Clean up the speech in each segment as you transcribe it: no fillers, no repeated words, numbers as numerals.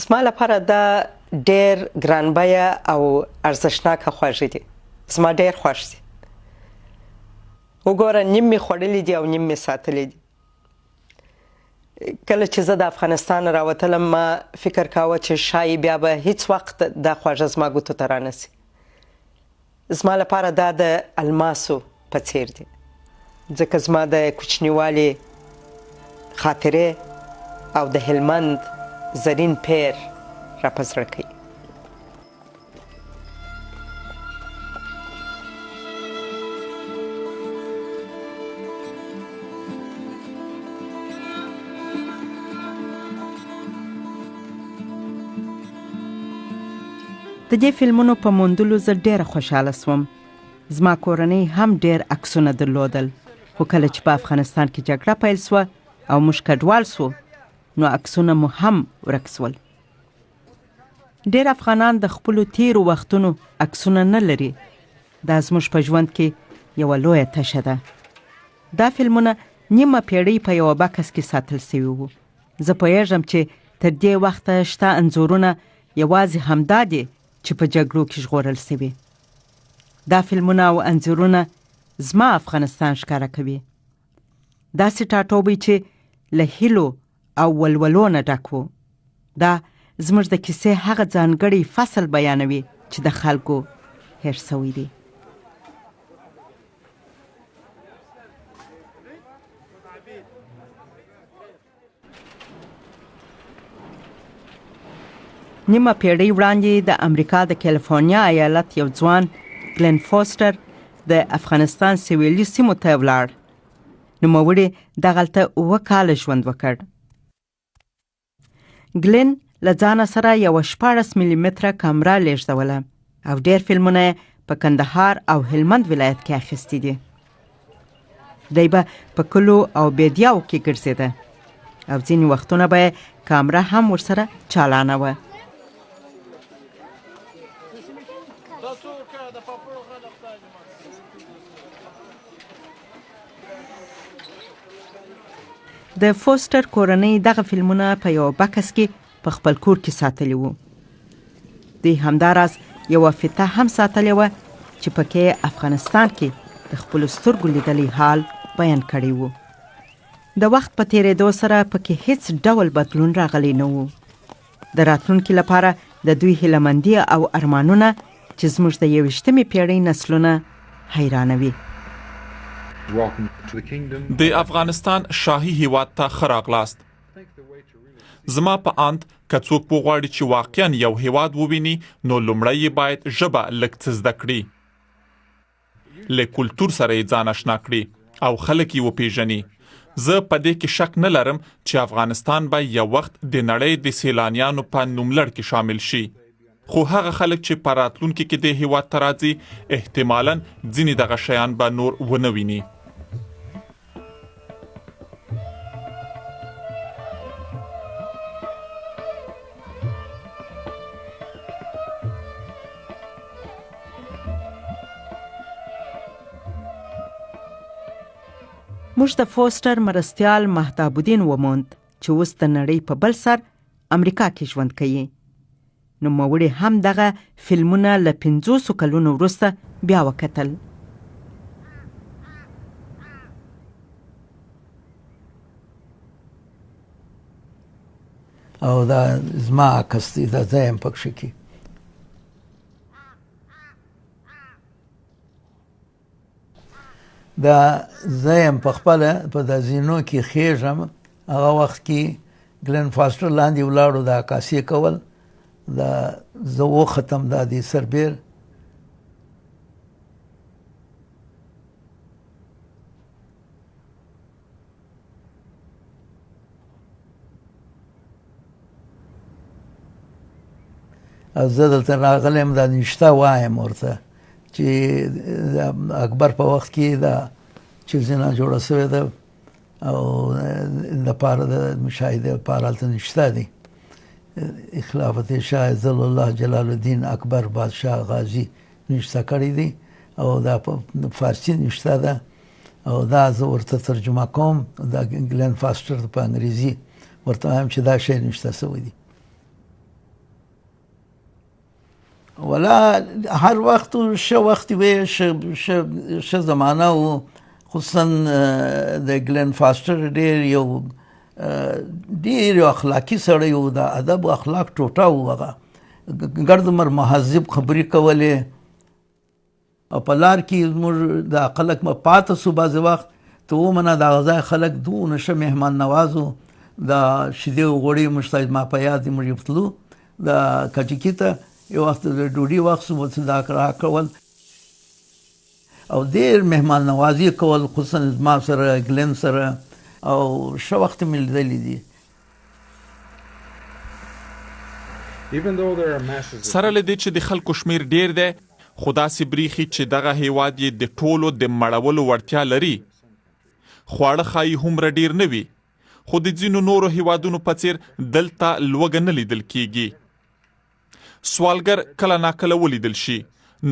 زما لپاره دا ډېر ګرانبیه او ارزښتناکه خواږه دي. زما ډېر خوښ دي. وګوره نیم مې خوړلي دي او نیم مې ساتلي دي. کله چې زه د افغانستان راوتلم ما فکر کاوه چې شاید بیا به هیڅ وخت دا خواږه زما ګوتو ته رانسي. زما لپاره دا د الماسو په څیر دي، ځکه زما د کوچنیوالي خاطرې او د هلمند زرین پیر را په زړه کوي. د دې فلمونو په موندلو زه ډېره خوشحاله سوم. زما کورنۍ هم ډېر عکسونه درلودل، خو کله چې په افغانستان کې جګړه پیل سوه او موږ کډوال سو نو عکسونه مو هم ورک سول. ډېر افغانان د خپلو تیرو وختونو عکسونه نه لري. دا زموږ په ژوند کې یوه لویه تشه ده. دا فلمونه نیمه پیړۍ په یوه بکس کې ساتل سوي وو. زه پوهیږم چې تر دې وخته شته انځورونه یوازې همدا دي چې په جګړو کې ژغورل سوي. دا فلمونه او انځورونه زما افغانستان ښکاره کوي. داسې ټاټوبی چې له هیلو او ولولو نه ډک و. دا زموږ د کیسې هغه ځانګړی فصل بیانوي چې د خلکو هېر سوی دی. نیمه پیړۍ وړاندې د امریکا د کالیفورنیا ایالت یو ځوان گلن فوسټر د افغانستان سویلي سیمو ته ولاړ. نوموړي دغلته 7 کاله ژوند وکړ. گلن له ځانه سره یوه 16 ملي متره کامره لېږدوله او ډېر فلمونه یې په کندهار او هلمند ولایت کې اخیستي دي. دی به په کلو او بیدیاو کې ګرځېده او ځینې وختونه به یې کامره هم ورسره چالانه وه. د فوسټر کورنۍ دغه فلمونه په یو بکس کې په خپل کور کې ساتلی وو. دوی همداراز یوه فته هم ساتلې وه چې پکې افغانستان کې د خپلو سترګو لیدلی حال بیان کړی وو. د وخت په تیریدو سره پکې هیڅ ډول بدلون راغلی نه وو. د راتلونکي لپاره د دوی هیلهمندي او ارمانونه چې زموږ د 21مې پیړۍ نسلونه حیرانوي. د افغانستان شاهي هیواد ته ښه راغلاست. زما په اند که څوک وغواړي چې واقعا یو هیواد وویني نو لومړی یې باید ژبه لږ څه زده کړي، له کلتور سره یې ځان اشنا کړي او خلک یې وپیژني. زه په دې کې شک نه لرم چې افغانستان به یو وخت د نړۍ د سیلانیانو په نوملړ کې شامل شي. خو هغه خلک چې په راتلونکي کې د هیواد ته راځي احتمالاً ځینې دغه شیان به نور ونه ویني. موږ د فوسټر مرستیال مهتاب الدین وموند چې اوس د نړۍ په بل سر امریکا کې ژوند کوي. نوموړي هم دغه فلمونه له 50 کلونو وروسته بیا وکتل. او دا زما عکس دی، دا زه یم پکښې کې. دا زه یم په خپله په دا زینو کې خیږم. هغه وخت کې گلن فاسټر لاندې ولاړو دا عکاسي کول. دا زه وختم دا دی سربیر. او زه دلته راغلی یم دا نشته وایم ورته چې اکبر په وخت کې دا چیزونه جوړه سوې ده او لپاره د مشاهدې لپاره هلته نشته دی. خلافت شاه ظل الله جلال الدین اکبر بادشاه غازی نشته کړی دی او دا په فارسي نشته ده او دا زه ورته ترجمه کوم. دا گلن فاسټر په انګریزي ورته وایم چې دا شی نشته سوی دی. ولا هر وقت و شه وقتی وی شه زمانه و خصوصا د ګلن فاستر ډیر یو اخلاقی سړی و، د ادب او اخلاق ټوټه و، هغه ګرد مر مهذب خبرې کولې او په لار کې زموږ د خلک پاته سو بعضې وخت ته ومنه د هغه ځای خلک دونه ښه مهمان نواز وو. د شیدې او غوړي موږ ته زما په یاد دی، موږ تلو د کجکي ته یو وخت د ډوډۍ وخت سو، دا راکول او ډېر مهمان نوازي کول، خصوصا زما سره ګلن سره، او ښه وخت مې لیدلی دي. سره له دې چې د خلکو شمیر ډیر دی، خو داسې بریښي چې دغه هیواد یې د ټولو د مړولو وړتیا لري. خواړه ښایي هومره ډیر نه وي، خو د ځینو نورو هیوادونو په څیر دلته لوږه نه لیدل کیږي. سوالګر کله ناکله ولیدل شي.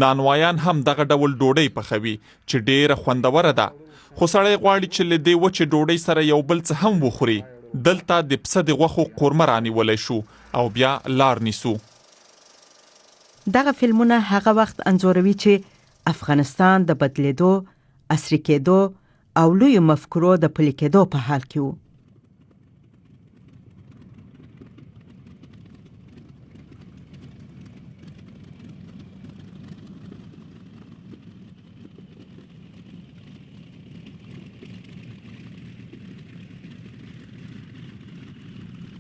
نانوایان هم دغه ډول ډوډۍ پخوي چې ډیره خوندوره ده، خو سړی غواړي چې له دې وچې ډوډۍ سره یو بل څه هم وخوري. دلته د پسه د غوښو قورمه رانیولی شو او بیا لار نیسو. دغه فلمونه هغه وخت انځوروي چې افغانستان د بدلیدو، عصري کېدو او لویو مفکورو د پلي کېدو په حال کې و.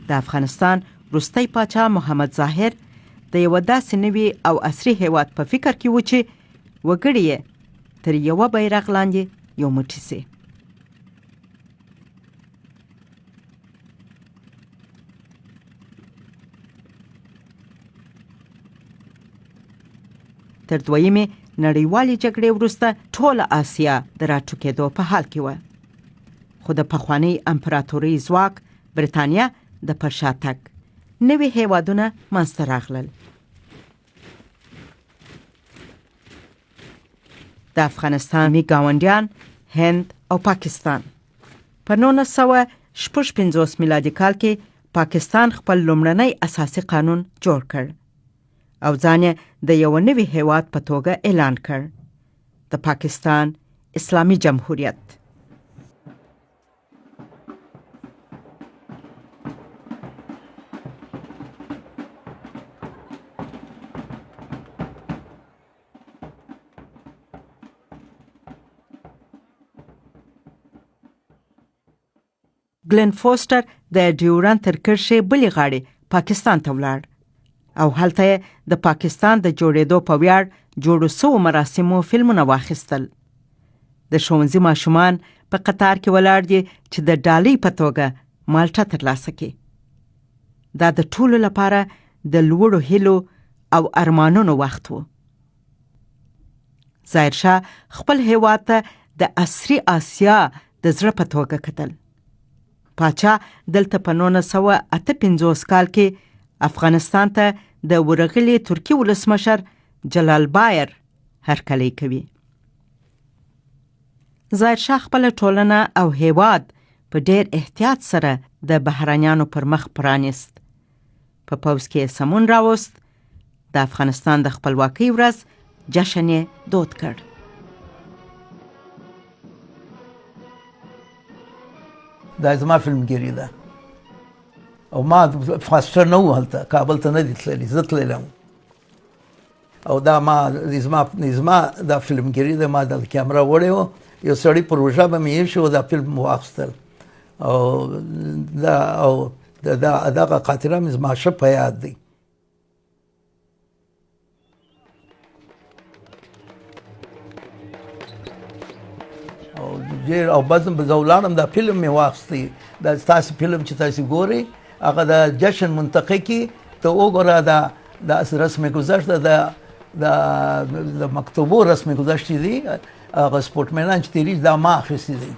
د افغانستان وروستی پاچا محمد ظاهر د یوه داسې نوي او عصري هیواد په فکر کې و چې وګړي یې تر یوه بیرغ لاندې یو موټی سي. تر دویمې نړیوالې جګړې وروسته ټوله آسیا د راټوکېدو په حال کې وه، خو د پخوانۍ امپراتورۍ ځواک برېټانیا د پر شاتګ نوي هیوادونه منځته راغلل. د افغانستان ګاونډیان هند او پاکستان. په 1956 میلادي کال کې پاکستان خپل لومړنی اساسي قانون جوړ کړ او ځان یې د یو نوي هیواد په توګه اعلان کړ، د پاکستان اسلامي جمهوریت. ګلن فوسټر د ډیورنډ تر کرښې بلې غاړې پاکستان ته ولاړ او هلته یې د پاکستان د جوړېدو په ویاړ جوړو سوو مراسمو فلمونه واخیستل. د ښوونځي ماشومان په قطار کې ولاړ دي چې د ډالۍ په توګه مالټه ترلاسه کړي. دا د ټولو لپاره د لوړو هیلو او ارمانونو وخت و. ظاهرشاه خپل هیواد ته د عصري آسیا د زړه په توګه کتل. پاچا دلته په 1958 کال کې افغانستان ته د ورغلي ترکي ولسمشر جلال بایر هرکلی کوي. ظاهرشاه خپل ټولنه او هیواد په ډیر احتیاط سره د بهرانیانو پر مخ پرانیست. په پوځ کې سمون راوست. د افغانستان د خپلواکۍ ورځ جشن یې دود کړ. دا زما فلمګیري ده او ما فاستر نه و هلته کابل ته نه دي تللی، زه تللی او دا ما زما دا فلمګیري ده. ما د کیمرا وړی و، یو سړي پروژه به مې ایښې و، دا فلم مو واخیستل او دغه خاطره مې زما ښه په یاد دی. او بعض به زه ولاړم، دا فلم مې واخیستی. دا ستاسې فلم چې تاسې ګورئ هغه د جشن منطقه کې ته وګوره، د رسم گذشت د مکتوبو رسم گذشت دي، هغه سپورټمنان چې تېرېږي دا ما اخیستی دی.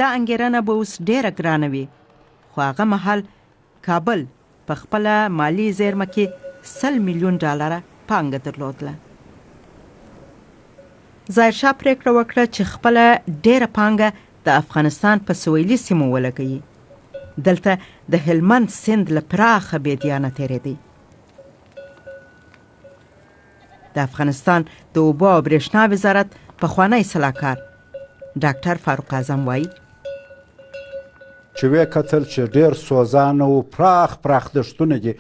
دا انګېرنه به اوس ډېره ګرانه وي، خو هغه مهال کابل په خپله مالي زیرمه کې 100 میلیون ډالره پانګه درلودله. ظاهرشاه پرېکړه وکړه چې خپله ډېره پانګه د افغانستان په سویلي سیمو ولګوي. دلته د هلمند سیند له پراخه بیدیانه تېرېدی. د افغانستان د اوبو او برېښنا وزارت پخوانی سلاکار ډاکټر فاروق اعظم وایي چې ویې کتل چې ډېر سوزانه و، پراخ دښتونه دي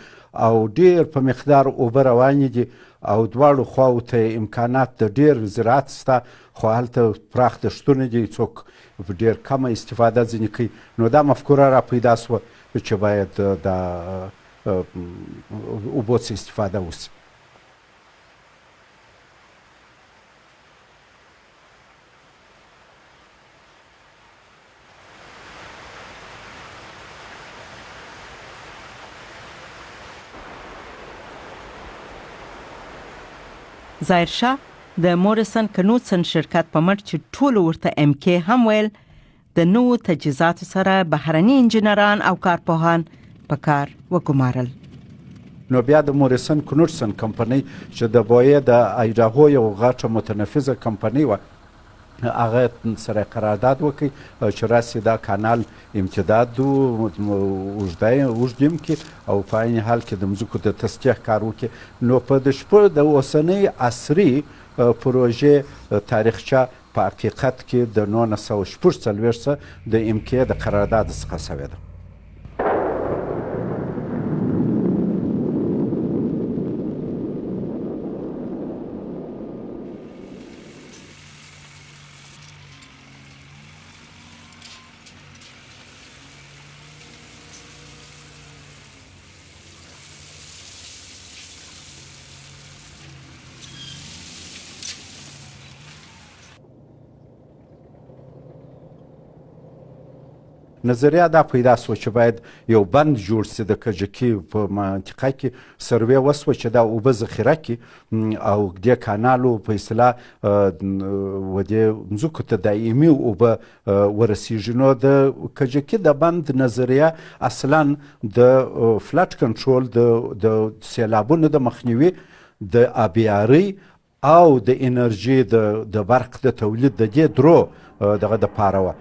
او ډېر په مقدار اوبه روانې دي او دواړو خواو ته امکانات د ډېر زراعت شته، خو هلته پراخ دښتونه دي، څوک ډېر کمه استفاده ځینې کوي. نو دا مفکوره را پیدا سوه چې باید د اوبو څخه استفاده وشي. ظاهرشاه د موریسن کنوسن شرکت په مټ چې ټولو ورته MK هم ویل، د نوو تجهیزاتو سره بهرني انجینران او کارپوهان په کار وګمارل. نو بیا د موریسن کنوسن کمپنۍ چې د بویې د ایډاهو یو غټه متنفذه کمپنۍ وه، هغه سره قرارداد وکړي چې راسي دا کانال امتداد اوږدیم کې او په عین حال کې د مځکو د تصحیح کار وکړي. نو په د اوسنۍ عصري پروژې تاریخچه په حقیقت کې د 1946 د MK د قرارداد څخه شوې ده. نظریه دا پیدا سوه چې باید یو بند جوړ سي د کجکي په منطقه کې، سروې وسوه چې دا اوبه ذخیره کړي او دې کانالو په اصطلاح ودې مځکو ته دایمي اوبه ورسیږي. نو د کجکي د بند نظریه اصلا د فلډ کنټرول، د سیلابونو د مخنیوي، د آبیارۍ او د انرژي د برق د تولید د دې درو دغه دپاره وه.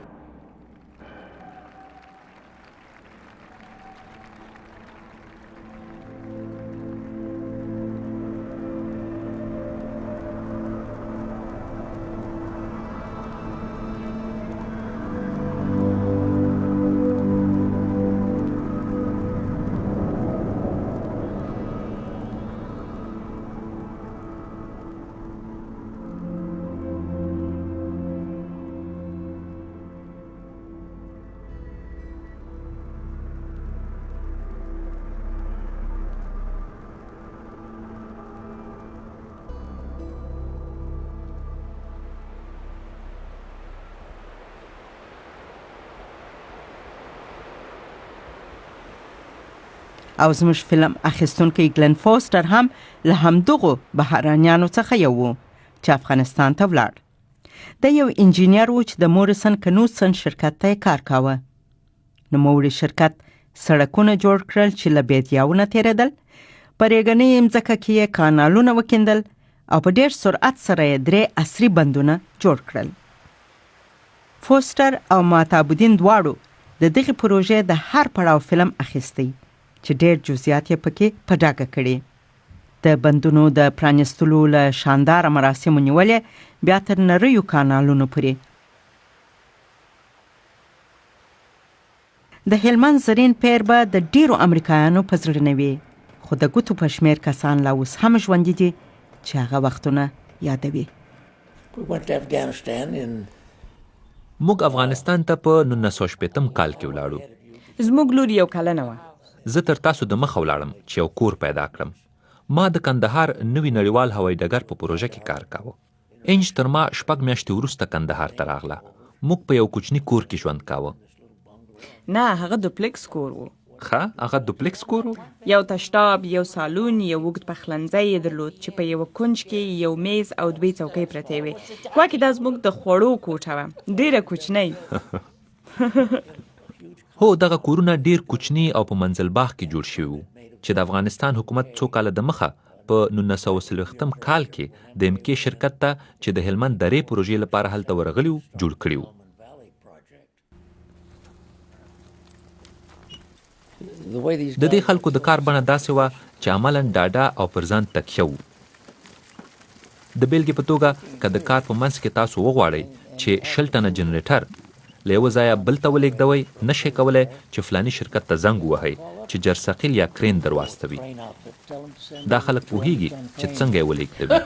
او زموږ فلم اخیستونکی گلن فوستر هم له همدغو بهرانیانو څخه یو و چې افغانستان ته ولاړ. د یو انجینیر و چې د موریسن کنوسن شرکت ته کار کاوه. نوموړي شرکت سړکونه جوړ کړل چې له بیدیاونه تېرېدل، په ریګنۍ مځکه کې یې کانالونه وکیندل او په ډېر سرعت سره یې 3 عصري بندونه جوړ کړل. فوستر او مهتاب الدین دواړو د دغې پروژې د هر پړاو فلم اخیستی چې ډېر جزئیات یې پکې په ډاګه کړي. د بندونو د پرانیستلو له شانداره مراسمو نیولې بیا تر نریو کانالونو پورې. د هلمند زرین پیر به د ډېرو امریکایانو په زړه نه وي، خو د ګوتو په شمېر کسان لا اوس هم ژوندي دي چې هغه وختونه یادوي. موږ افغانستان ته په 1960 کال کې ولاړو. زموږ لور یو کلنه وه. زه تر تاسو د مخه ولاړم چې یو کور پیدا کړم. ما د کندهار نوي نړیوال هوایي ډګر په پروژه کې کار کاوه. انج تر ما 6 میاشتې وروسته کندهار ته راغله. موږ په یو کوچني کور کې ژوند کاوه. نه، هغه دوپلیکس کور و. ښه، هغه دوپلیکس کور و. یو تشتاب، یو سالون، یو اوږد پخلنځی یې درلود چې په یو کنج کې یو میز او 2 څوکۍ پرتې وې. ګواکې دا زموږ د خوړو کوټه وه، ډېره کوچنۍ. هو دغه کورونه ډیر کوچني او په منزل باغ کې جوړ شوي وو چې د افغانستان حکومت څو کاله د مخه په 1940 کال کې د MK شرکت ته چې د هلمند درې پروژې لپاره هلته ورغلي وو جوړ کړي وو. د دې خلکو د کار بڼه داسې وه چې عملاً ډاډه او پر ځان تکیه وو. د بیلګې په توګه که د کار په منځ کې تاسو وغواړئ چې 10 ټنه جنریټر له یوه ځایه بل ته ولېږدوئ، نشئ کولی چې فلاني شرکت ته زنګ ووهئ چې جرثقیل یا کرین در واستوي. دا خلک پوهیږي چې څنګه یې ولېږدوي.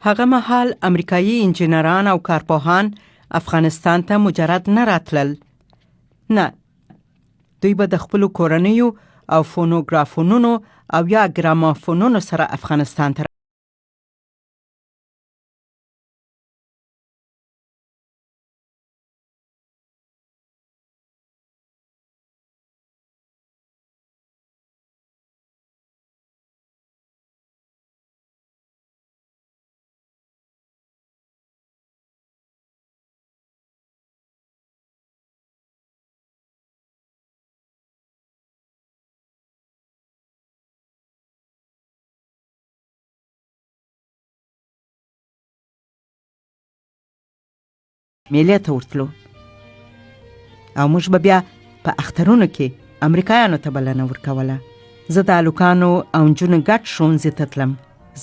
هغه مهال امریکایي انجینران او کارپوهان افغانستان ته مجرد نه راتلل. نه، دوی به د خپلو کورنیو او فونوګرافونونو او یا ګرامافونونو سره افغانستان ته میلې ته ورتلو او موږ به بیا په اخترونو کې امریکایانو ته بلنه ورکوله. زه د هلکانو او نجونو ګډ ښوونځي ته تلم.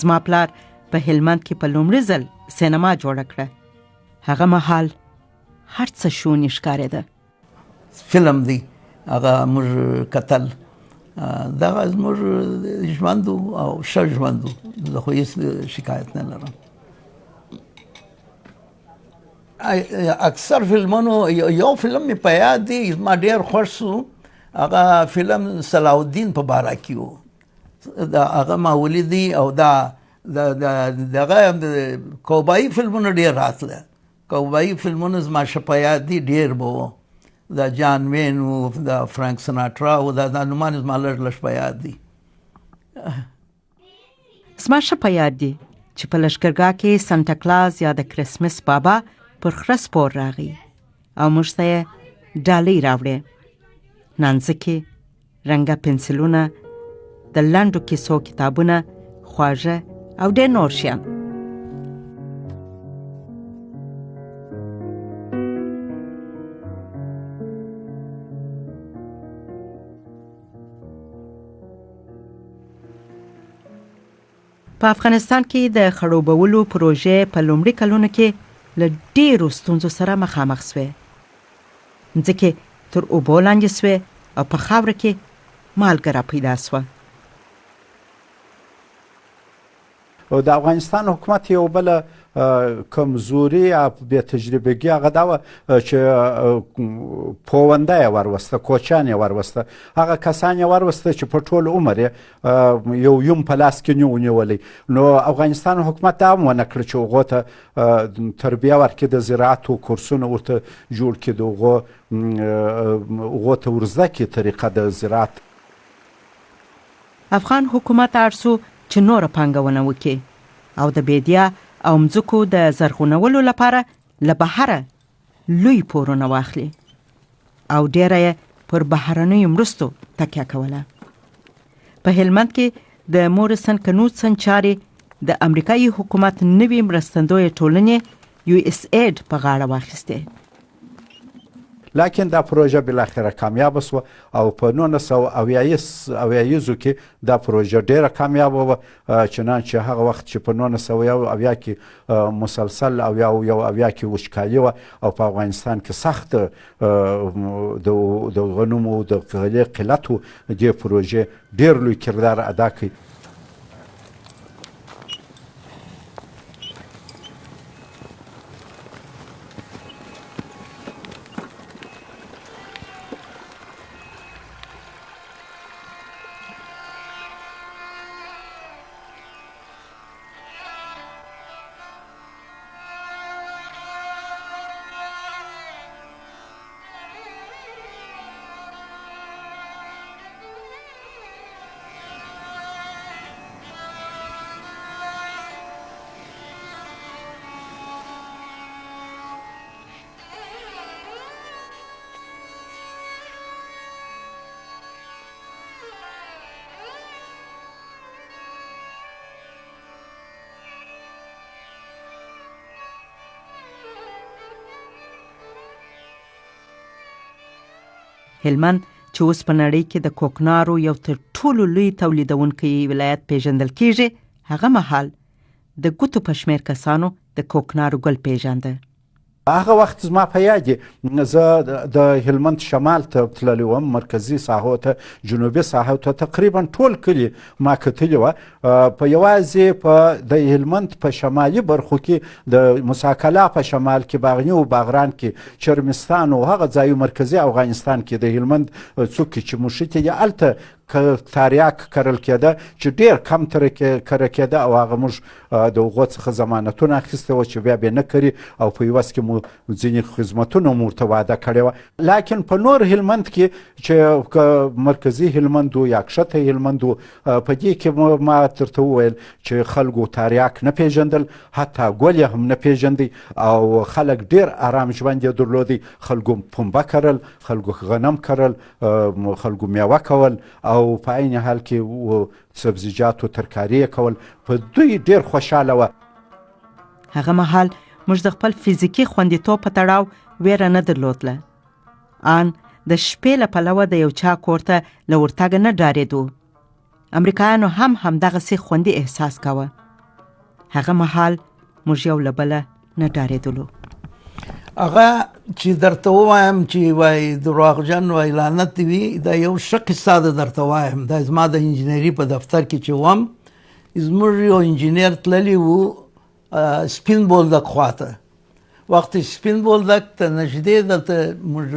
زما پلار په هلمند کې په لومړي ځل سینما جوړه کړه. هغه مهال هر څه شونې ښکارېده. فلم دی هغه موږ کتل، دغه زموږ ژوند او ښه ژوند و، زه خو هېڅ شکایت نه لرم. اکثر فلمونو یو فلم مې په یاد دی، زما ډېر خوښ شو. هغه فلم صلاح الدین په باره کې و. هغه ما ولیدي او دغه کوبایي فلمونه ډېر راتله. کوبایي فلمونه زما ښه په یاد دي، ډېر به وو. د جان وین و، د فرانک سناټرا و، دا نومان زما لږ لږ په یاد دي. زما ښه په یاد دي چې په لښکرګاه کې سانتا کلاز یا د کرسمس بابا پر خره سپور راغی او موږ ته یې ډالۍ راوړې، نانځکې، رنګه پنسلونه، د لنډو کیسو کتابونه، خواږه او ډېر نور شیان. په افغانستان کې د خړوبولو پروژې په لومړي کلونو کې له ډېرو ستونزو سره مخامخ سوې. مځکې تر اوبو لاندې سوې او په خاوره کې مالګه را پیدا سوه. او د افغانستان حکومت یو بله کمزوري او بې تجربهګي هغه دا وه چې پوونده یې وروسته، کوچیان یې وروسته، هغه کسان یې وروسته چې په ټول عمر یې یو یم په لاس کې نه و نیولی. نو افغانستان حکومت دا هم ونه کړه چې هغو ته تربیه ورکړي، د زراعتو کورسونه ورته جوړ کړي، د هغو ته ورزده کړي طریقه د زراعت. افغان حکومت اړ سو چې نوره پانګونه وکړي او د بیدیا او مځکو د زرغونولو لپاره له بهره لوی پورونه واخلي او ډیره یې پر بهرنیو مرستو تکیه کوله. په هلمند کې د مورسن کنوسن چارې د امریکایي حکومت نوي مرستندویه ټولنې USAID په غاړه واخیستې. لکن دا پروژه بالاخره کامیاب شوه او په 1980 کې دا پروژه ډیره کامیابه وه، چنانچه هغه وخت چې په 1980 کې مسلسل او کې وچکالي وه او په افغانستان کې سخت د غنمو د غلې قلت و، دې پروژې ډیر لوی کردار ادا کړي. هلمند چې اوس په نړۍ کې د کوکنارو یو تر ټولو لوی تولیدونکی ولایت پیژندل کیږي، هغه مهال د ګوتو په شمېر کسانو د کوکنارو ګل پیژانده. هغه وخت زما په یاد دی زه د هلمند شمال ته تللی وم، مرکزي ساحو ته، جنوبي ساحو ته، تقریبا ټول کلي ما کتلي وه. په یوازې په د هلمند په شمالي برخو کې د مساکلا په شمال کې، باغني او باغران کې، چرمستان او هغه ځایو مرکزي افغانستان کې د هلمند څوکې چې موشتې دي هلته تاریاک کرل کېده چې ډېر کم کره کېده او هغه موږ د هغو څخه ضمانتونه اخیستې وه چې بیا به نه کري او په عوض کې مو ځینې خدمتونه مو ورته وعده کړې وه. لاکن په نور هلمند کې چې مرکزي هلمند و یا کښته هلمند و، په دې کې ما درته وویل چې خلکو تاریاک نه پیژندل، حتی ګل یې هم نه پیژندی او خلک ډېر ارام ژوند یې درلودی. خلکو پنبه کرل، خلکو غنم کرل، خلکو میوه کول او په عین حال کې سبزیجاتو ترکاري کول. په دوی ډېر خوشحاله وه. هغه مهال موږ د خپل فزیکي خوندیتوب په تړاو ویره نه درلودله. آن د شپې له پلوه د یو چا کور ته له ورتګه نه ډارېدو. امریکایانو هم همدغسې خوندي احساس کوه. هغه مهال موږ یو له بله نه ډارېدلو. هغه چې درته ووایم چې وای دروغجن وای لعنت دی وي، دا یو ښه قصه ده درته وایم. دا زما د انجینري په دفتر کې چې وم، زموږ یو انجینر تللی و سپین بولدک خواته. وخت سپین بولدک ته نږدې دلته موږ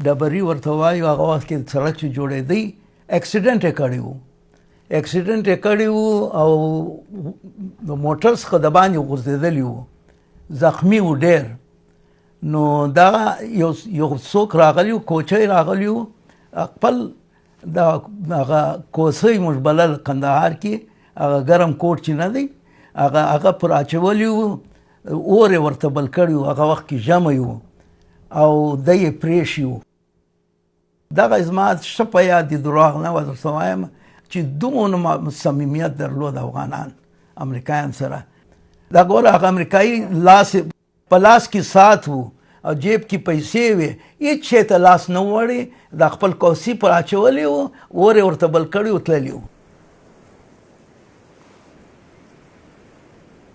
ډبري ورته وایو، هغه وخت کې سړک چې جوړېدی اکسیډنټ یې کړی و. اکسیډنټ یې کړی و او د موټر څخه د باندې غورځېدلی و، زخمي و ډېر. نو دا یو څوک راغلی و، کوچی راغلی و، خپل هغه کوسۍ موږ بلل کندهار کې، هغه ګرم کوټ چې نه دی هغه پر اچولی و، اور یې ورته بل کړی و، هغه وخت کې ژمی و او دی یې پرېښي و. دغه زما ښه په یاد دي، دروغ نه به درته وایم چې دومره صمیمیت درلود افغانان امریکایان سره. دا ګوره هغه امریکایي په لاس کې ساعت و او جیب کې پیسې وې، هېڅ شی ته لاس نه وړی، د خپل کوسۍ پر اچولی و، اور یې ورته بل کړی و، تللی و.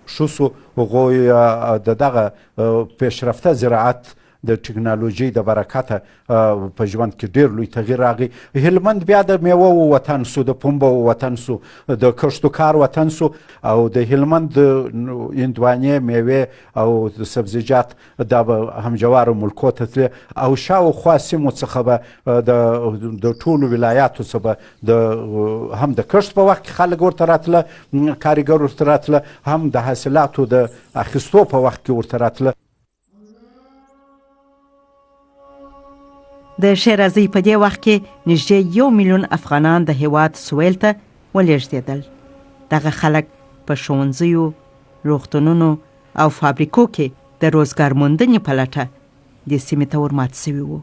ښه سو هغوی د دغه پیشرفته زراعت د ټکنالوژۍ د برکته په ژوند کې ډېر لوی تغییر راغی. هلمند بیا د میوو وطن سو، د پنبو وطن سو، د کښتو کار وطن سو او د هلمند هندوانې، میوې او د سبزیجات دا به همجوارو ملکو ته تلې او شاوخوا سیمو څخه به د ټولو ولایاتو څخه به هم د کښت په وخت کې خلک ورته راتله، کارګر ورته راتله، هم د حاصلاتو د اخیستو په وخت کې ورته راتله. د شیرازي په دې وخت کې نږدې 1 میلیون افغانان د هیواد سویل ته ولېږدېدل. دغه خلک په ښوونځیو، روغتونونو او فابریکو کې د روزګار موندنې په لټه دې سیمې ته ورمات سوي وو.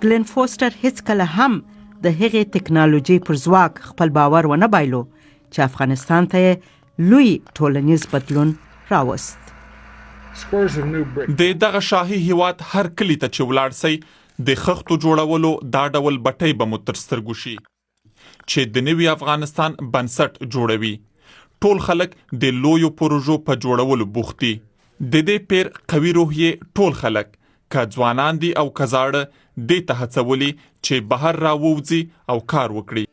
ګلن فوسټر هیڅکله هم د هغې ټکنالوژۍ پر ځواک خپل باور ونه بایلو چې افغانستان ته یې لوی ټولنیز بدلون راوست. د دغه شاهي هیواد هر کلي ته چې ولاړ سئ، د خښتو جوړولو دا ډول بټۍ به مو تر سترګو شي چې د نوي افغانستان بنسټ جوړوي. ټول خلک د لویو پروژو په جوړولو بوخت دي. د دې پیر قوي روحیې ټول خلک، که ځوانان دي او که زاړه، دې ته هڅولي چې بهر راووځي او کار وکړي.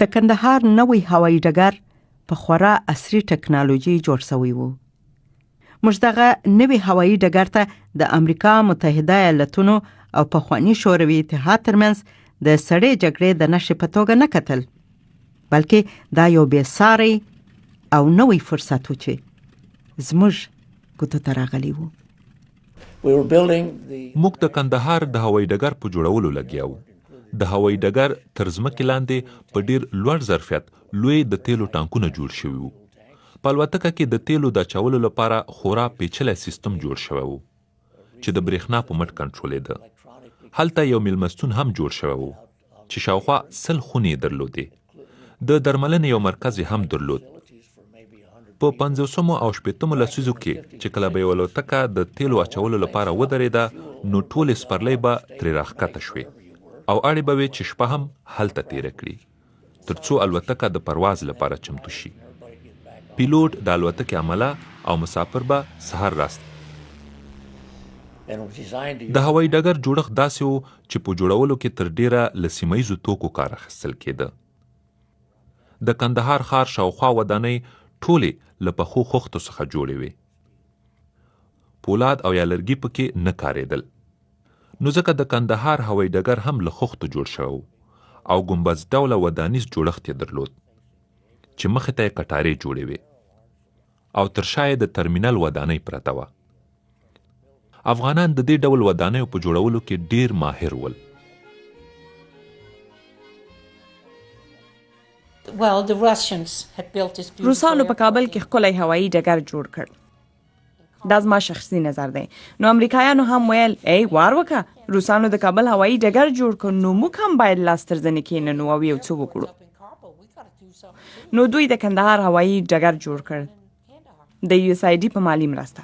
د کندهار نوی هوایي ډګر په خورا عصري ټکنالوژي جوړ شوی و. موږ دغه نوی هوایي ډګر ته د امریکا متحده ایالتونو او پخواني شوروي اتحاد ترمنځ د سړې جګړې د نښې په توګه نه کتل، بلکې دا یو بېساری او نوی فرصت و چې زموږ ګوتو ته راغلی و. موږ د کندهار د هوایي ډګر په جوړولو لګیا وو. د هوایي ډګر تر ځمکې لاندې په ډیر لوړ ظرفیت لوی د تیلو ټانکونه جوړ شوي وو. په الوتکه کې د تیلو د اچولو لپاره خورا پیچلی سیستم جوړ شوی و چې د برېښنا په مټ کنټرولېده. هلته یو میلمستون هم جوړ شوی و چې شاوخوا 100 خونې یې درلودې. د درملنې یو مرکز یې هم درلود. په 500 او 60 لسیزو کې چې کله به یوه الوتکه د تیلو اچولو لپاره ودرېده نو ټولې سپرلۍ به ترې راښکته شوې او اړې به وې چې شپه هم هلته تېره کړي تر څو الوتکه د پرواز لپاره چمتو شي. پیلوټ د الوتکې عمله او مسافر به سهار راست. د هوایي ډګر جوړښت داسې و چې په جوړولو کې تر ډیره له سیمه ییزو توکو کار اخیستل کېده. د کندهار ښار شاوخوا ودانۍ ټولې له پخو خښتو څخه جوړې وې. پولاد او یا لرګي پکې نه کارېدل. نو ځکه د کندهار هوایي ډګر هم له خښتو جوړ شوی او ګمبز ډوله ودانیز جوړښت یې درلود چې مخې ته یې کټارې جوړې وې او تر شا یې د ترمینل ودانۍ پرته وه. افغانان د دې ډول ودانیو په جوړولو کې ډیر ماهر ول. روسانو په کابل کې ښکلی هوایي ډګر جوړ کړ. دا زما شخصي نظر دی. نو امریکایانو هم ویل ای وار وکړه، روسانو د کابل هوایي ډګر جوړ کړ، نو موږ هم باید لاس تر زنې کېننو او یو څه وکړو. نو دوی د کندهار هوایي ډګر جوړ کړ د USAID په مالي مرسته.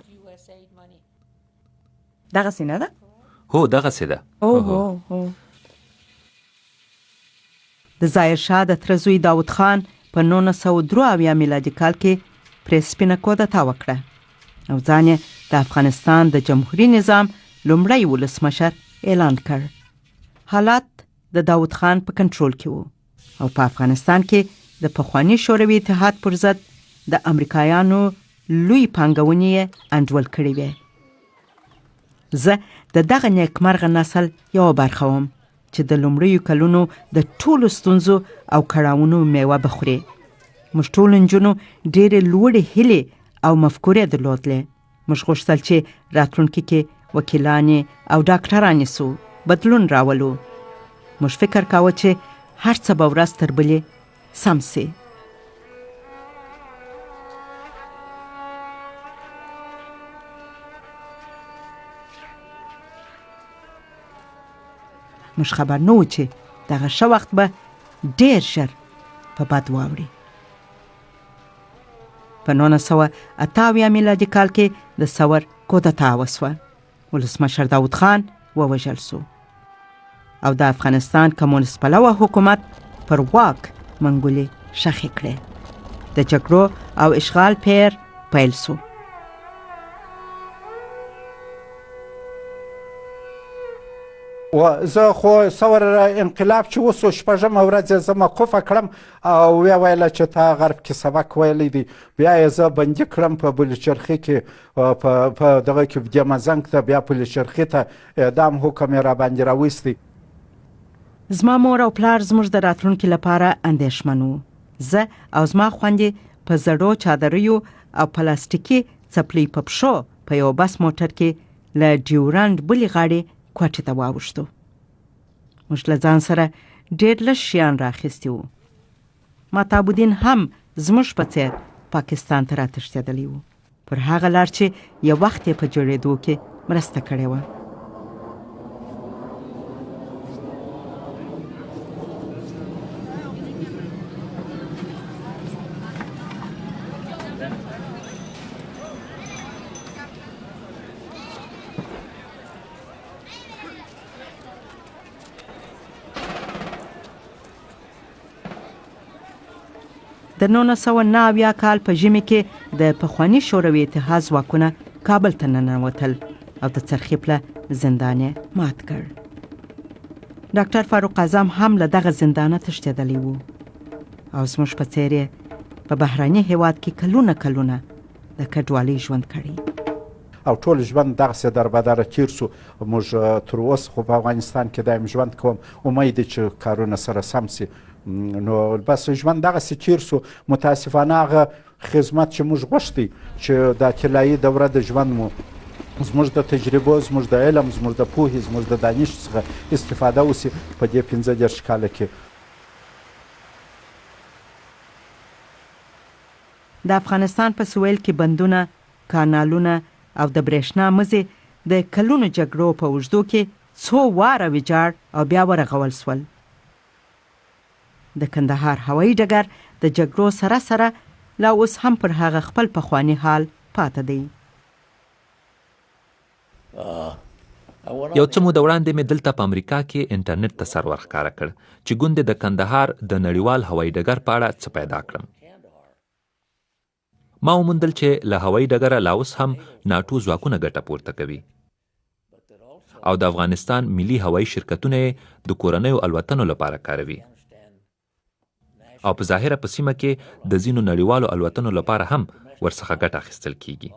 دغسې نه ده؟ هو دغسې ده. د ظاهر شاه د تره زوی داود خان په 1973 میلادي کال کې پرې سپینه کودتا وکړه او ځان یې د افغانستان د جمهوري نظام لومړی ولسمشر اعلان کړ. حالات د داود خان په کنټرول کې وو او په افغانستان کې د پخواني شوروي اتحاد پر ضد د امریکایانو لوی پانګونې یې انډول کړې وې. زه د دغه نیکمرغه نسل یوه برخه وم چې د لومړیو کلونو د ټولو ستونزو او کړاوونو میوه بخوري. موږ ټولو نجونو ډېرې لوړې هیلې او مفکورې درلودلې. موږ غوښتل چې راتلونکي کې وکیلانې او ډاکټرانې سو، بدلون راولو. موږ فکر کاوه چې هر څه به ورځ تر بلې سم سي. موږ خبر نه و چې دغه ښه وخت به ډېر ژر په بد واوړي. په 1988 میلادي کال کې د ثور کودتا وسوه. ولسمشر داود خان ووژل سو او د افغانستان کمونیست پلوه حکومت پر واک منګولې شخې کړې. د جګړو او اشغال پیر پیل سو. زه خو ثور انقلاب چې وسو 6مه ورځ یې زه موقوفه کړم او ویې ویله چې تا غرب کې سبق ویلی دی. بیا یې زه بندي کړم په بلوچرخي کې، په دغه کې دمزنګ ته، بیا بلوچرخي ته اعدام حکم یې راباندې راویستی. زما مور او پلار زموږ د راتلونکي لپاره اندېښمن وو. زه او زما خویندې په زړو چادریو او پلاستیکي څپلۍ په پښو په یو بس موټر کې له ډیورنډ بلې غاړې کوټې ته واوښتو. موږ له ځان سره ډېر لږ شیان راخیستي وو. مهتابالدین هم زموږ په څېر پاکستان ته راتښتېدلی وو، پر هغه لار چې یو وخت یې په جوړېدو کې مرسته کړې وه. د 1990 کال په ژمي کې د پخواني شوروي اتحاد ځواکونه کابل ته ننوتل او د څرخي پله زندان یې مات کړ. ډاکټر فاروق اعظم هم له دغه زندانه تښتېدلی و او زموږ په څېر یې په بهراني هیواد کې کلونه د کډوالۍ ژوند کړی او ټول ژوند دغسې دربدره تیر سو. موږ تر اوسه خو په افغانستان کې دایم ژوند کوم، امید دی چې کارونه سره سم سي. نو بس ژوند دغسې تیر سو. متاسفانه هغه خدمت چې موږ غوښتی چې دا طلایي دوره د ژوند مو زموږ د تجربو، زموږ د علم، زموږ د پوهې، زموږ د دانش څخه استفاده وسي په دې 15 کاله کې. د افغانستان په سویل کې بندونه، کانالونه او د برېښنا مزي د کلونو جګړو په اوږدو کې څو واره ویجاړ او بیا ورغول سول. د کندهار هوایي ډګر د جګړو سره سره لا اوس هم پر هغه خپل پخوانی حال پاتې دی. یو څه موده وړاندې مې دلته په امریکا کې انټرنیټ ته سر ورښکاره کړ چې ګوندې د کندهار د نړیوال هوایي ډګر په اړه څه پیدا کړم. ما وموندل چې له هوایي ډګره لا اوس هم ناټو ځواکونه ګټه پورته کوي او د افغانستان ملي هوایي شرکتونه یې د کورنیو الوتنو لپاره کاروي او په ظاهره په سیمه کې د ځینو نړیوالو الوتنو لپاره هم ورڅخه ګټه اخیستل کیږي.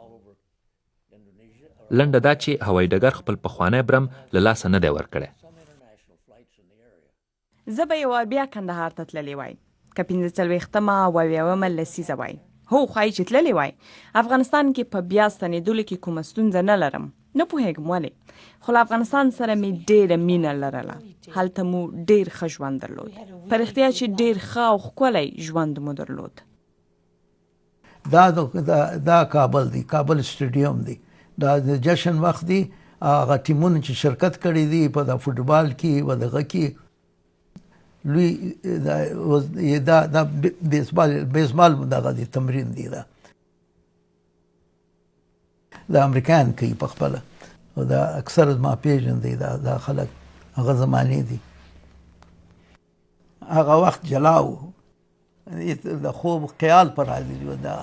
لنډه دا چې هوایي ډګر خپل پخوانی برم له لاسه نه دی ورکړی. زه به یو بیا کندهار ته تللی وای که 45مه او 80مه لسیزه وای. هو خواهی چې تللی وای. افغانستان کې په بیا ستنېدلو کې کومه ستونزه نه لرم، نه پوهېږم ولې، خو له افغانستان سره مې ډېره مینه لرله. هلته مو ډېر ښه ژوند درلود، په رښتیا چې ډېر ښه او ښکلی ژوند مو درلود. دا کابل دی، کابل سټیډیم دی، دا د جشن وخت دی. هغه ټیمونه چې شرکت کړی دی په د فوټبال کې و دغه کې لوی دا بیسبال دغه دی تمرین دی. دا امریکایان کوي په خپله او دا اکثر ما پیژندي دا خلک هغه زمانې دي. هغه وخت جلا و، د خوب خیال پر راځي. دا